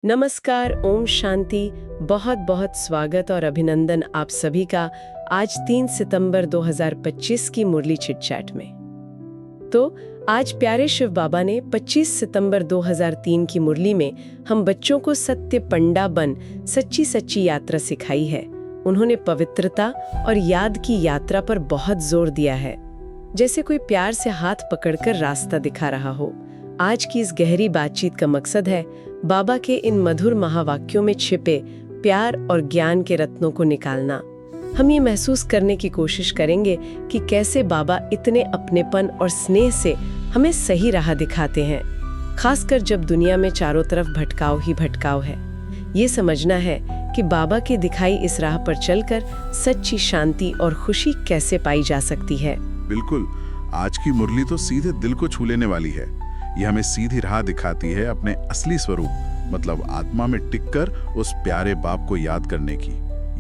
नमस्कार, ओम शांति। बहुत बहुत स्वागत और अभिनंदन आप सभी का आज 3 सितंबर 2025 की मुरली चिट चैट में। तो आज प्यारे शिव बाबा ने 25 सितंबर 2003 की मुरली में हम बच्चों को सत्य पंडा बन सच्ची सच्ची यात्रा सिखाई है। उन्होंने पवित्रता और याद की यात्रा पर बहुत जोर दिया है, जैसे कोई प्यार से हाथ पकड़कर रास्ता दिखा रहा हो। आज की इस गहरी बातचीत का मकसद है बाबा के इन मधुर महावाक्यों में छिपे प्यार और ज्ञान के रत्नों को निकालना। हम ये महसूस करने की कोशिश करेंगे कि कैसे बाबा इतने अपनेपन और स्नेह से हमें सही राह दिखाते हैं, खासकर जब दुनिया में चारों तरफ भटकाव ही भटकाव है। ये समझना है कि बाबा की दिखाई इस राह पर चलकर सच्ची शांति और खुशी कैसे पाई जा सकती है। बिल्कुल, आज की मुरली तो सीधे दिल को छू लेने वाली है। ये हमें सीधी राह दिखाती है अपने असली स्वरूप, मतलब आत्मा में टिककर उस प्यारे बाप को याद करने की।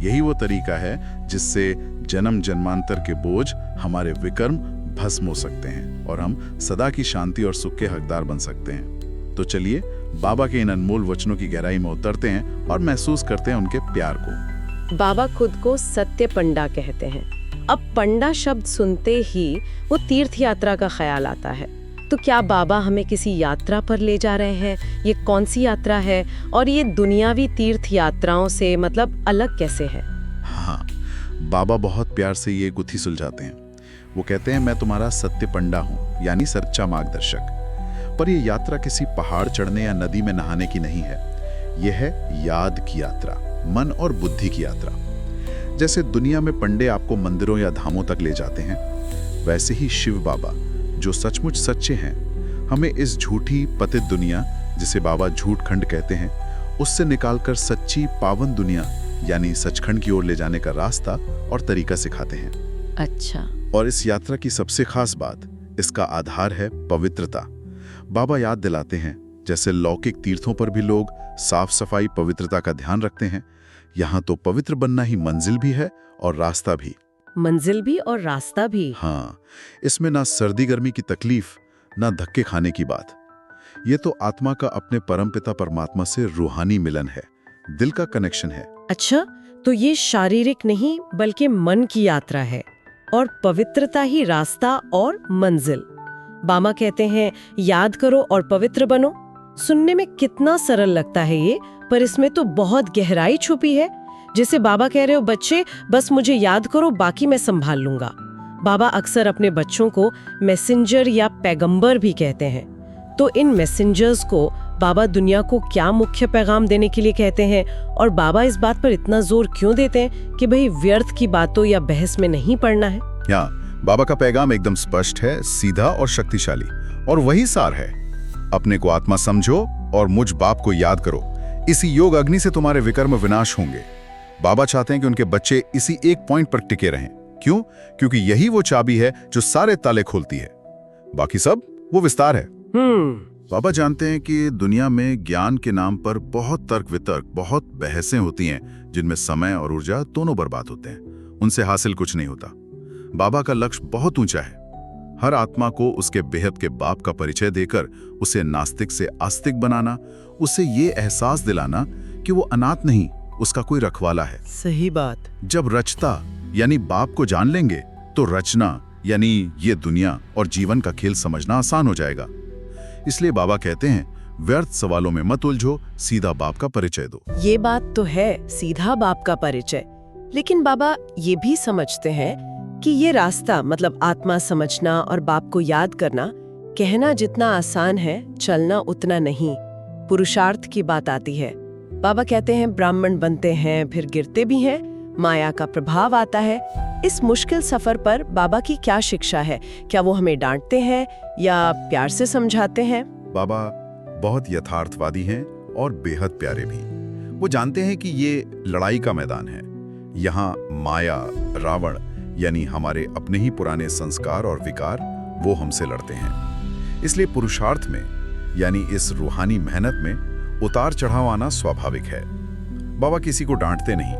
यही वो तरीका है जिससे जन्म जन्मांतर के बोझ हमारे विकर्म भस्म हो सकते हैं और हम सदा की शांति और सुख के हकदार बन सकते हैं। तो चलिए बाबा के इन अनमोल वचनों की गहराई में उतरते हैं और महसूस करते हैं उनके प्यार को। बाबा खुद को सत्य पंडा कहते हैं। अब पंडा शब्द सुनते ही वो तीर्थ यात्रा का ख्याल आता है। तो क्या बाबा हमें किसी यात्रा पर ले जा रहे हैं? ये कौन सी यात्रा है और ये दुनियावी तीर्थ यात्राओं से मतलब अलग कैसे है? हाँ, बाबा बहुत प्यार से ये गुत्थी सुलझाते हैं। वो कहते हैं, मैं तुम्हारा सत्य पंडा हूँ, यानी सच्चा मार्गदर्शक। पर ये यात्रा किसी पहाड़ चढ़ने या नदी में नहाने की नहीं है। यह है याद की यात्रा, मन और बुद्धि की यात्रा। जैसे दुनिया में पंडे आपको मंदिरों या धामों तक ले जाते हैं, वैसे ही शिव बाबा जो सचमुच सच्चे हैं, हमें इस झूठी पतित दुनिया, जिसे बाबा झूठ खंड कहते हैं, उससे निकालकर सच्ची पावन दुनिया यानी सचखंड की ओर ले जाने का रास्ता और तरीका सिखाते हैं। अच्छा। और इस यात्रा की सबसे खास बात, इसका आधार है पवित्रता। बाबा याद दिलाते हैं, जैसे लौकिक तीर्थों पर भी लोग साफ सफाई पवित्रता का ध्यान रखते हैं, यहाँ तो पवित्र बनना ही मंजिल भी है और रास्ता भी। मंजिल भी और रास्ता भी। हाँ, इसमें ना सर्दी गर्मी की तकलीफ, ना धक्के खाने की बात। ये तो आत्मा का अपने परमपिता परमात्मा से रूहानी मिलन है, दिल का कनेक्शन है। अच्छा, तो ये शारीरिक नहीं बल्कि मन की यात्रा है और पवित्रता ही रास्ता और मंजिल। बाबा कहते हैं याद करो और पवित्र बनो। सुनने में कितना सरल लगता है ये, पर इसमें तो बहुत गहराई छुपी है। जैसे बाबा कह रहे हो, बच्चे बस मुझे याद करो, बाकी मैं संभाल लूंगा। बाबा अक्सर अपने बच्चों को मैसेंजर या पैगंबर भी कहते हैं। तो इन मैसेंजर्स को बाबा दुनिया को क्या मुख्य पैगाम देने के लिए कहते हैं, और बाबा इस बात पर इतना जोर क्यों देते हैं कि भाई व्यर्थ की बातों या बहस में नहीं पड़ना है? बाबा का पैगाम एकदम स्पष्ट है, सीधा और शक्तिशाली, और वही सार है। अपने को आत्मा समझो और मुझ बाप को याद करो। इसी योग अग्नि से तुम्हारे विकर्म विनाश होंगे। बाबा चाहते हैं कि उनके बच्चे इसी एक पॉइंट पर टिके रहें। क्यों? क्योंकि यही वो चाबी है जो सारे ताले खोलती है, बाकी सब वो विस्तार है। बाबा जानते हैं कि दुनिया में ज्ञान के नाम पर बहुत तर्क वितर्क, बहुत बहसें होती हैं, जिनमें समय और ऊर्जा दोनों बर्बाद होते हैं। उनसे हासिल कुछ नहीं होता। बाबा का लक्ष्य बहुत ऊंचा है, हर आत्मा को उसके बेहद के बाप का परिचय देकर उसे नास्तिक से आस्तिक बनाना, उसे ये एहसास दिलाना कि वो अनाथ नहीं, उसका कोई रखवाला है। सही बात। जब रचता यानी बाप को जान लेंगे तो रचना यानी ये दुनिया और जीवन का खेल समझना आसान हो जाएगा। इसलिए बाबा कहते हैं, व्यर्थ सवालों में मत उलझो, सीधा बाप का परिचय दो। ये बात तो है, सीधा बाप का परिचय। लेकिन बाबा ये भी समझते हैं कि ये रास्ता मतलब आत्मा समझना और बाप को याद करना, कहना जितना आसान है, चलना उतना नहीं। पुरुषार्थ की बात आती है। बाबा कहते हैं ब्राह्मण बनते हैं, फिर गिरते भी हैं, माया का प्रभाव आता है। इस मुश्किल सफर पर बाबा की क्या शिक्षा है? क्या वो हमें डांटते हैं या प्यार से समझाते हैं? बाबा बहुत यथार्थवादी हैं और बेहद प्यारे भी। वो जानते हैं कि ये लड़ाई का मैदान है। यहाँ माया, रावण यानी हमारे अपने ही पुराने संस्कार और विकार, वो हमसे लड़ते हैं। इसलिए पुरुषार्थ में यानी इस रूहानी मेहनत में उतार चढ़ाव आना स्वाभाविक है। बाबा किसी को डांटते नहीं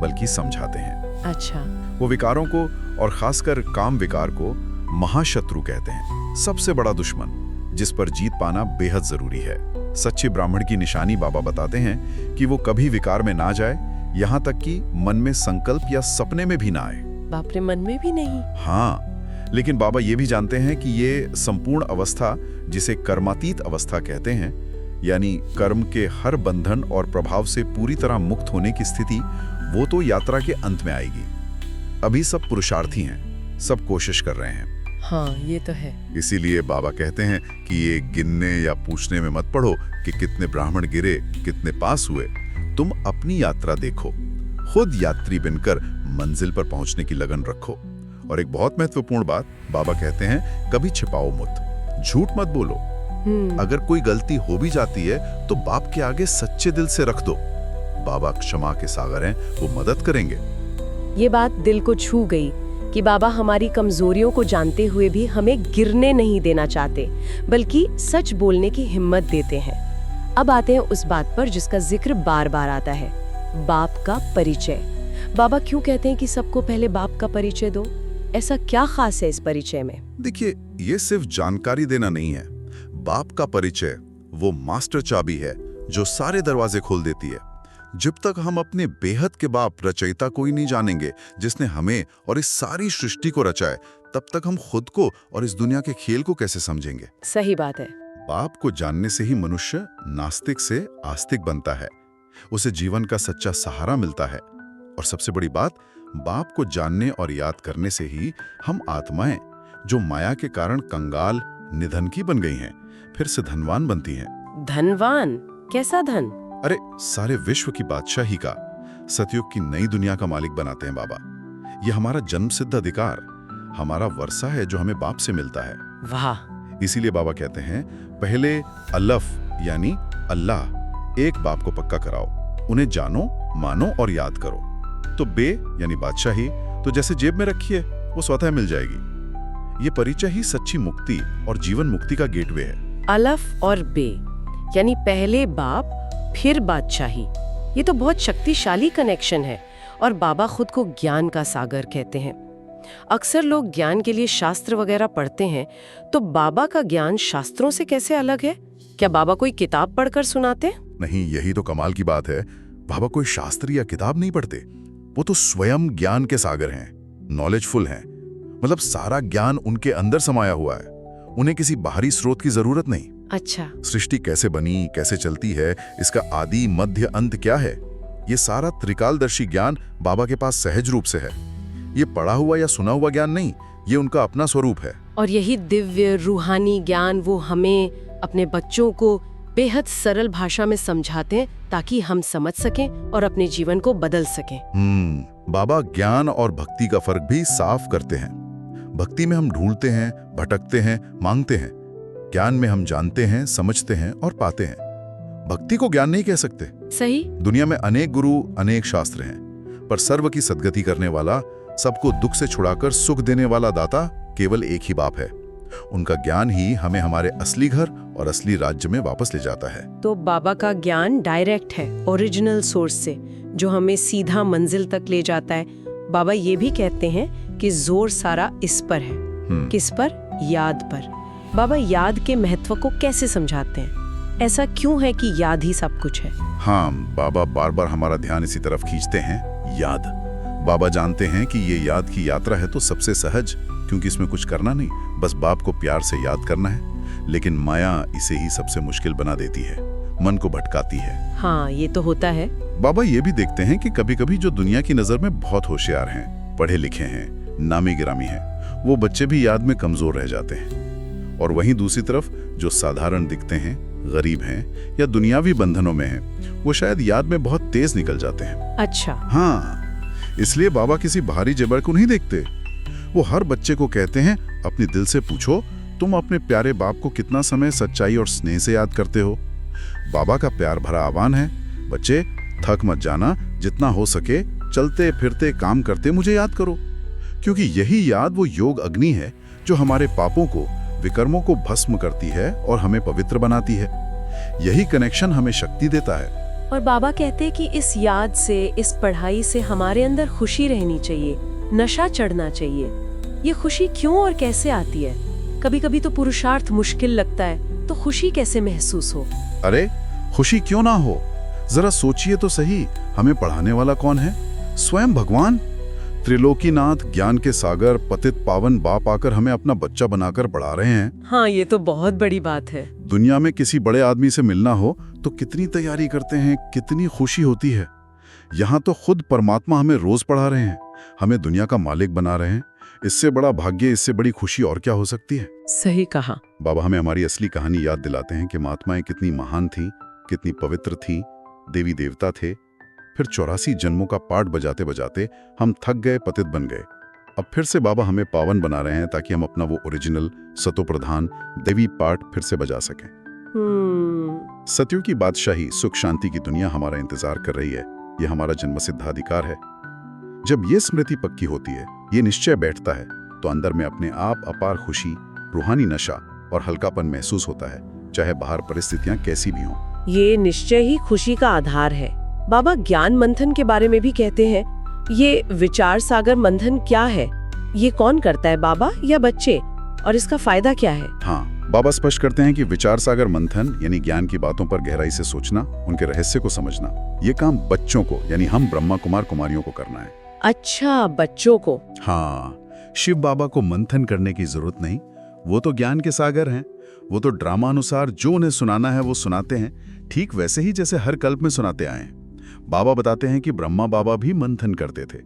बल्कि समझाते हैं। अच्छा। वो विकारों को और खासकर काम विकार को महाशत्रु कहते हैं, सबसे बड़ा दुश्मन, जिस पर जीत पाना बेहद जरूरी है। सच्चे ब्राह्मण की निशानी बाबा बताते हैं कि वो कभी विकार में ना जाए, यहाँ तक कि मन में संकल्प या सपने में भी ना आए। बाप रे, मन में भी नहीं? हाँ, लेकिन बाबा ये भी जानते हैं कि ये संपूर्ण अवस्था, जिसे कर्मातीत अवस्था कहते हैं, यानी कर्म के हर बंधन और प्रभाव से पूरी तरह मुक्त होने की स्थिति, वो तो यात्रा के अंत में आएगी। अभी सब पुरुषार्थी हैं, सब कोशिश कर रहे हैं। हाँ, ये तो है। इसीलिए बाबा कहते हैं कि ये गिनने या पूछने में मत पड़ो कि कितने ब्राह्मण गिरे, कितने पास हुए। तुम अपनी यात्रा देखो, खुद यात्री बनकर मंजिल पर पहुंचने की लगन रखो। और एक बहुत महत्वपूर्ण बात बाबा कहते हैं, कभी छिपाओ मत, झूठ मत बोलो। अगर कोई गलती हो भी जाती है तो बाप के आगे सच्चे दिल से रख दो। बाबा क्षमा के सागर हैं, वो मदद करेंगे। ये बात दिल को छू गई कि बाबा हमारी कमजोरियों को जानते हुए भी हमें गिरने नहीं देना चाहते, बल्कि सच बोलने की हिम्मत देते हैं। अब आते हैं उस बात पर जिसका जिक्र बार बार आता है, बाप का परिचय। बाबा क्यों कहते हैं कि सबको पहले बाप का परिचय दो? ऐसा क्या खास है इस परिचय में? देखिए, ये सिर्फ जानकारी देना नहीं है। बाप का परिचय वो मास्टर चाबी है जो सारे दरवाजे खोल देती है। जब तक हम अपने बेहद के बाप रचयिता को ही नहीं जानेंगे, जिसने हमें और इस सारी सृष्टि को रचा है, तब तक हम खुद को और इस दुनिया के खेल को कैसे समझेंगे? सही बात है। बाप को जानने से ही मनुष्य नास्तिक से आस्तिक बनता है, उसे जीवन का सच्चा सहारा मिलता है। और सबसे बड़ी बात, बाप को जानने और याद करने से ही हम आत्माएं, जो माया के कारण कंगाल निधन की बन गई हैं, फिर से धनवान बनती हैं। धनवान? कैसा धन? अरे, सारे विश्व की बादशाही का, सतयुग की नई दुनिया का मालिक बनाते हैं बाबा। यह हमारा जन्म सिद्ध अधिकार, हमारा वर्षा है जो हमें बाप से मिलता है। वाह! इसीलिए बाबा कहते हैं, पहले अलफ यानी अल्लाह, एक बाप को पक्का कराओ, उन्हें जानो, मानो और याद करो। तो बे यानी बादशाही तो जैसे जेब में रखिए, वो स्वतः मिल जाएगी। ये परिचय ही सच्ची मुक्ति और जीवन मुक्ति का गेटवे है। अलफ और बे यानी पहले बाप फिर बादशाही, ये तो बहुत शक्तिशाली कनेक्शन है। और बाबा खुद को ज्ञान का सागर कहते हैं। अक्सर लोग ज्ञान के लिए शास्त्र वगैरह पढ़ते हैं, तो बाबा का ज्ञान शास्त्रों से कैसे अलग है? क्या बाबा कोई किताब पढ़कर सुनाते? नहीं, यही तो कमाल की बात है। बाबा कोई शास्त्र या किताब नहीं पढ़ते, वो तो स्वयं ज्ञान के सागर हैं, नॉलेजफुल हैं। मतलब सारा ज्ञान उनके अंदर समाया हुआ है, उन्हें किसी बाहरी स्रोत की जरूरत नहीं। अच्छा। सृष्टि कैसे बनी, कैसे चलती है, इसका आदि मध्य अंत क्या है, ये सारा त्रिकालदर्शी ज्ञान बाबा के पास सहज रूप से है। ये पढ़ा हुआ या सुना हुआ ज्ञान नहीं, ये उनका अपना स्वरूप है। और यही दिव्य रूहानी ज्ञान वो हमें, अपने बच्चों को बेहद सरल भाषा में समझाते हैं, ताकि हम समझ सकें और अपने जीवन को बदल सकें। बाबा ज्ञान और भक्ति का फर्क भी साफ करते हैं। भक्ति में हम ढूंढते हैं, भटकते हैं, मांगते हैं। ज्ञान में हम जानते हैं, समझते हैं और पाते हैं। भक्ति को ज्ञान नहीं कह सकते। सही। दुनिया में अनेक गुरु, अनेक शास्त्र हैं, पर सर्व की सद्गति करने वाला, सबको दुख से छुड़ाकर सुख देने वाला दाता केवल एक ही बाप है। उनका ज्ञान ही हमें हमारे असली घर और असली राज्य में वापस ले जाता है। तो बाबा का ज्ञान डायरेक्ट है, ओरिजिनल सोर्स से, जो हमें सीधा मंजिल तक ले जाता है। बाबा ये भी कहते हैं कि जोर सारा इस पर है। किस पर? याद पर। बाबा याद के महत्व को कैसे समझाते हैं? ऐसा क्यों है कि याद ही सब कुछ है? हाँ, बाबा बार बार हमारा ध्यान इसी तरफ खींचते हैं, याद। बाबा जानते हैं कि ये याद की यात्रा है तो सबसे सहज, क्योंकि इसमें कुछ करना नहीं, बस बाप को प्यार से याद करना है। लेकिन माया इसे ही सबसे मुश्किल बना देती है, मन को भटकाती है। हाँ, ये तो होता है। बाबा ये भी देखते हैं कि कभी कभी जो दुनिया की नजर में बहुत होशियार हैं, पढ़े लिखे हैं, नामी गिरामी हैं, वो बच्चे भी याद में कमजोर रह जाते हैं। और वहीं दूसरी तरफ जो साधारण दिखते हैं, गरीब हैं या दुनियावी बंधनों में हैं, वो शायद याद में बहुत तेज निकल जाते हैं। अच्छा। हाँ, इसलिए बाबा किसी बाहरी जेवर को नहीं देखते। वो हर बच्चे को कहते हैं, अपने दिल से पूछो, तुम अपने प्यारे बाप को कितना समय सच्चाई और स्नेह से याद करते हो? बाबा का प्यार भरा आह्वान है, बच्चे थक मत जाना, जितना हो सके चलते फिरते काम करते मुझे याद करो। क्योंकि यही याद वो योग अग्नि है जो हमारे पापों को, विकर्मों को भस्म करती है और हमें पवित्र बनाती है। यही कनेक्शन हमें शक्ति देता है। और बाबा कहते हैं कि इस याद से, इस पढ़ाई से हमारे अंदर खुशी रहनी चाहिए, नशा चढ़ना चाहिए। ये खुशी क्यों और कैसे आती है? कभी कभी तो पुरुषार्थ मुश्किल लगता है, तो खुशी कैसे महसूस हो? अरे खुशी क्यों ना हो, जरा सोचिए तो सही। हमें पढ़ाने वाला कौन है? स्वयं भगवान। त्रिलोकीनाथ, ज्ञान के सागर, पतित पावन बाप आकर हमें अपना बच्चा बनाकर पढ़ा रहे हैं। हाँ, ये तो बहुत बड़ी बात है। दुनिया में किसी बड़े आदमी से मिलना हो तो कितनी तैयारी करते हैं, कितनी खुशी होती है। यहाँ तो खुद परमात्मा हमें रोज पढ़ा रहे हैं, हमें दुनिया का मालिक बना रहे हैं। इससे बड़ा भाग्य, इससे बड़ी खुशी और क्या हो सकती है? सही कहा। बाबा हमें हमारी असली कहानी याद दिलाते हैं कि महात्माएं कितनी महान थीं, कितनी पवित्र थीं, देवी देवता थे। फिर 84 जन्मों का पाठ बजाते बजाते हम थक गए, पतित बन गए। अब फिर से बाबा हमें पावन बना रहे हैं ताकि हम अपना वो ओरिजिनल सतो प्रधान देवी पाठ फिर से बजा सकें। सत्यों की बादशाही, सुख शांति की दुनिया हमारा इंतजार कर रही है। ये हमारा जन्मसिद्ध अधिकार है। जब ये स्मृति पक्की होती है, ये निश्चय बैठता है, तो अंदर में अपने आप अपार खुशी, रूहानी नशा और हल्कापन महसूस होता है, चाहे बाहर परिस्थितियां कैसी भी हों। ये निश्चय ही खुशी का आधार है। बाबा ज्ञान मंथन के बारे में भी कहते हैं। ये विचार सागर मंथन क्या है? ये कौन करता है, बाबा या बच्चे? और इसका फायदा क्या है? हाँ, बाबा स्पष्ट करते हैं कि विचार सागर मंथन यानी ज्ञान की बातों पर गहराई से सोचना, उनके रहस्य को समझना, ये काम बच्चों को यानी हम ब्रह्मा कुमार कुमारियों को करना है। अच्छा, बच्चों को। हाँ, शिव बाबा को मंथन करने की जरूरत नहीं। वो तो ज्ञान के सागर हैं। वो तो ड्रामा अनुसार जो उन्हें सुनाना है वो सुनाते हैं, ठीक वैसे ही जैसे हर कल्प में सुनाते आए हैं। बाबा बताते हैं कि ब्रह्मा बाबा भी मंथन करते थे।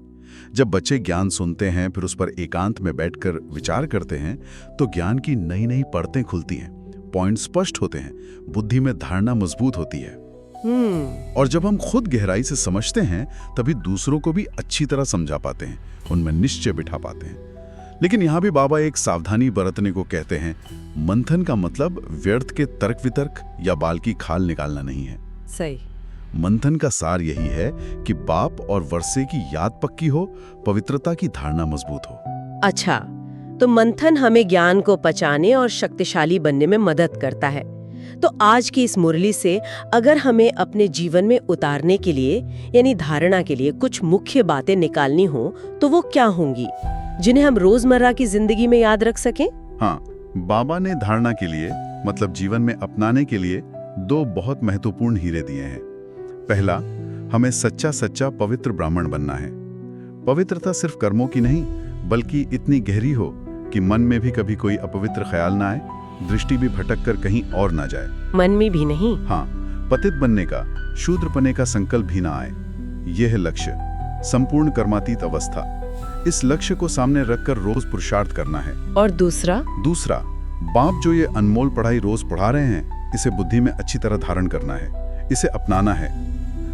जब बच्चे ज्ञान सुनते हैं, फिर उस पर एकांत में बैठकर विचार करते हैं, तो ज्ञान की नई नई परतें खुलती हैं, पॉइंट स्पष्ट होते हैं, बुद्धि में धारणा मजबूत होती है। और जब हम खुद गहराई से समझते हैं, तभी दूसरों को भी अच्छी तरह समझा पाते हैं, उनमें निश्चय बिठा पाते हैं। लेकिन यहाँ भी बाबा एक सावधानी बरतने को कहते हैं। मंथन का मतलब व्यर्थ के तर्क वितर्क या बाल की खाल निकालना नहीं है। सही। मंथन का सार यही है कि बाप और वर्षे की याद पक्की हो, पवित्रता की धारणा मजबूत हो। अच्छा, तो मंथन हमें ज्ञान को पचाने और शक्तिशाली बनने में मदद करता है। तो आज की इस मुरली से अगर हमें अपने जीवन में उतारने के लिए यानी धारणा के लिए कुछ मुख्य बातें निकालनी हो, तो वो क्या होंगी जिन्हें हम रोजमर्रा की जिंदगी में याद रख सकें? हाँ, बाबा ने धारणा के लिए मतलब जीवन में अपनाने के लिए 2 बहुत महत्वपूर्ण हीरे दिए हैं। पहला, हमें सच्चा सच्चा पवित्र ब्राह्मण बनना है। पवित्रता सिर्फ कर्मों की नहीं, बल्कि इतनी गहरी हो कि मन में भी कभी कोई अपवित्र ख्याल ना आए, दृष्टि भी भटक कर कहीं और ना जाए। मन में भी नहीं? हाँ, पतित बनने का, शूद्र पने का संकल्प भी ना आए। यह है लक्ष्य, संपूर्ण कर्मातीत अवस्था। इस लक्ष्य को सामने रखकर रोज पुरुषार्थ करना है। और दूसरा, बाप जो ये अनमोल पढ़ाई रोज पढ़ा रहे हैं, इसे बुद्धि में अच्छी तरह धारण करना है, इसे अपनाना है।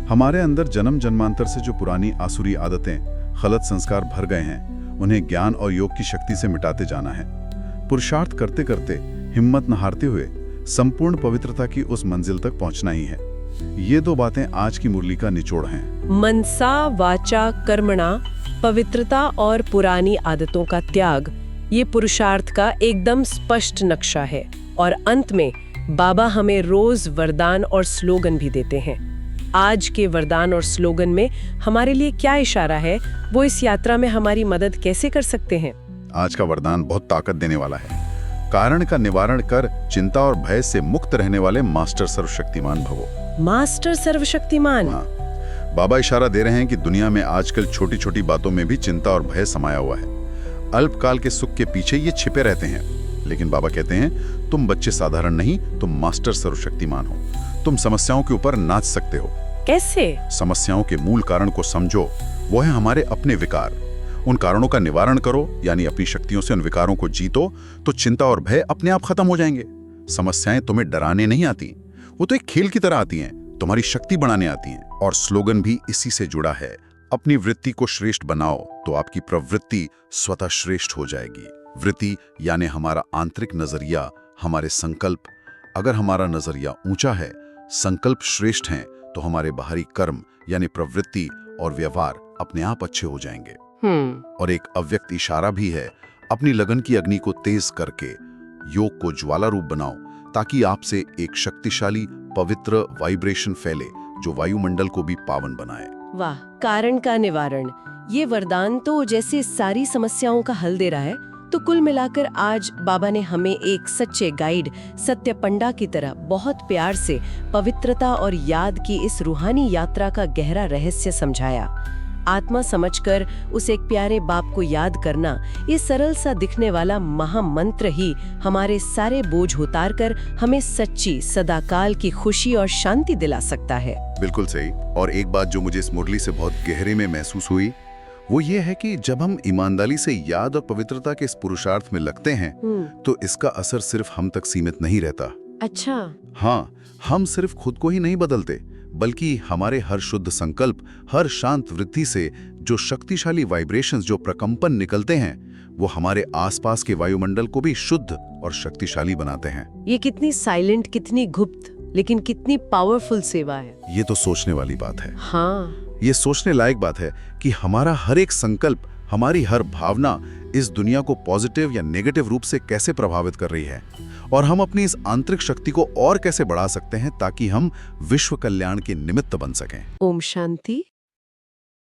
हमारे अंदर जन्म जन्मांतर से जो पुरानी आसुरी आदतें, गलत संस्कार भर गए हैं, उन्हें ज्ञान और योग की शक्ति से मिटाते जाना है। पुरुषार्थ करते करते, हिम्मत न हारते हुए संपूर्ण पवित्रता की उस मंजिल तक पहुंचना ही है। ये 2 बातें आज की मुरली का निचोड़ हैं। मनसा वाचा कर्मणा, पवित्रता और पुरानी आदतों का त्याग, ये पुरुषार्थ का एकदम स्पष्ट नक्शा है। और अंत में बाबा हमें रोज वरदान और स्लोगन भी देते हैं। आज के वरदान और स्लोगन में हमारे लिए क्या इशारा है, वो इस यात्रा में हमारी मदद कैसे कर सकते हैं? आज का वरदान बहुत ताकत देने वाला है। कारण का निवारण कर चिंता और भय से मुक्त रहने वाले मास्टर सर्वशक्तिमान भवो। मास्टर सर्वशक्तिमान? हाँ, बाबा इशारा दे रहे हैं कि दुनिया में आजकल छोटी छोटी बातों में भी चिंता और भय समाया हुआ है। अल्पकाल के सुख के पीछे ये छिपे रहते हैं। लेकिन बाबा कहते हैं, तुम बच्चे साधारण नहीं, तुम मास्टर सर्वशक्तिमान हो। तुम समस्याओं के ऊपर नाच सकते हो। कैसे? समस्याओं के मूल कारण को समझो, वो है हमारे अपने विकार। उन कारणों का निवारण करो, यानी अपनी शक्तियों से उन विकारों को जीतो, तो चिंता और भय अपने आप खत्म हो जाएंगे। समस्याएं तुम्हें डराने नहीं आती, वो तो एक खेल की तरह आती हैं, तुम्हारी शक्ति बढ़ाने आती हैं। और स्लोगन भी इसी से जुड़ा है, अपनी वृत्ति को श्रेष्ठ बनाओ तो आपकी प्रवृत्ति स्वतः श्रेष्ठ हो जाएगी। वृत्ति यानी हमारा आंतरिक नजरिया, हमारे संकल्प। अगर हमारा नजरिया ऊंचा है, संकल्प श्रेष्ठ हैं, तो हमारे बाहरी कर्म यानी प्रवृत्ति और व्यवहार अपने आप अच्छे हो जाएंगे। और एक अव्यक्त इशारा भी है, अपनी लगन की अग्नि को तेज करके योग को ज्वाला रूप बनाओ, ताकि आपसे एक शक्तिशाली पवित्र वाइब्रेशन फैले जो वायुमंडल को भी पावन बनाए। वाह, कारण का निवारण, ये वरदान तो जैसे सारी समस्याओं का हल दे रहा है। तो कुल मिलाकर आज बाबा ने हमें एक सच्चे गाइड सत्य पंडा की तरह बहुत प्यार से पवित्रता और याद की इस रूहानी यात्रा का गहरा रहस्य समझाया। आत्मा समझकर उस एक प्यारे बाप को याद करना, ये सरल सा दिखने वाला महामंत्र ही हमारे सारे बोझ उतार कर हमें सच्ची सदाकाल की खुशी और शांति दिला सकता है। बिल्कुल सही। और एक बात जो मुझे इस मुरली से बहुत गहरे में महसूस हुई, वो ये है कि जब हम ईमानदारी से याद और पवित्रता के इस पुरुषार्थ में लगते हैं तो इसका असर सिर्फ हम तक सीमित नहीं रहता। अच्छा। हाँ, हम सिर्फ खुद को ही नहीं बदलते, बल्कि हमारे हर शुद्ध संकल्प, हर शांत वृत्ति से जो शक्तिशाली वाइब्रेशंस, जो प्रकंपन निकलते हैं, वो हमारे आसपास के वायुमंडल को भी शुद्ध और शक्तिशाली बनाते हैं। ये कितनी साइलेंट, कितनी गुप्त, लेकिन कितनी पावरफुल सेवा है। ये तो सोचने वाली बात है। हाँ, ये सोचने लायक बात है कि हमारा हर एक संकल्प, हमारी हर भावना इस दुनिया को पॉजिटिव या नेगेटिव रूप से कैसे प्रभावित कर रही है, और हम अपनी इस आंतरिक शक्ति को और कैसे बढ़ा सकते हैं ताकि हम विश्व कल्याण के निमित्त बन सकें। ओम शांति।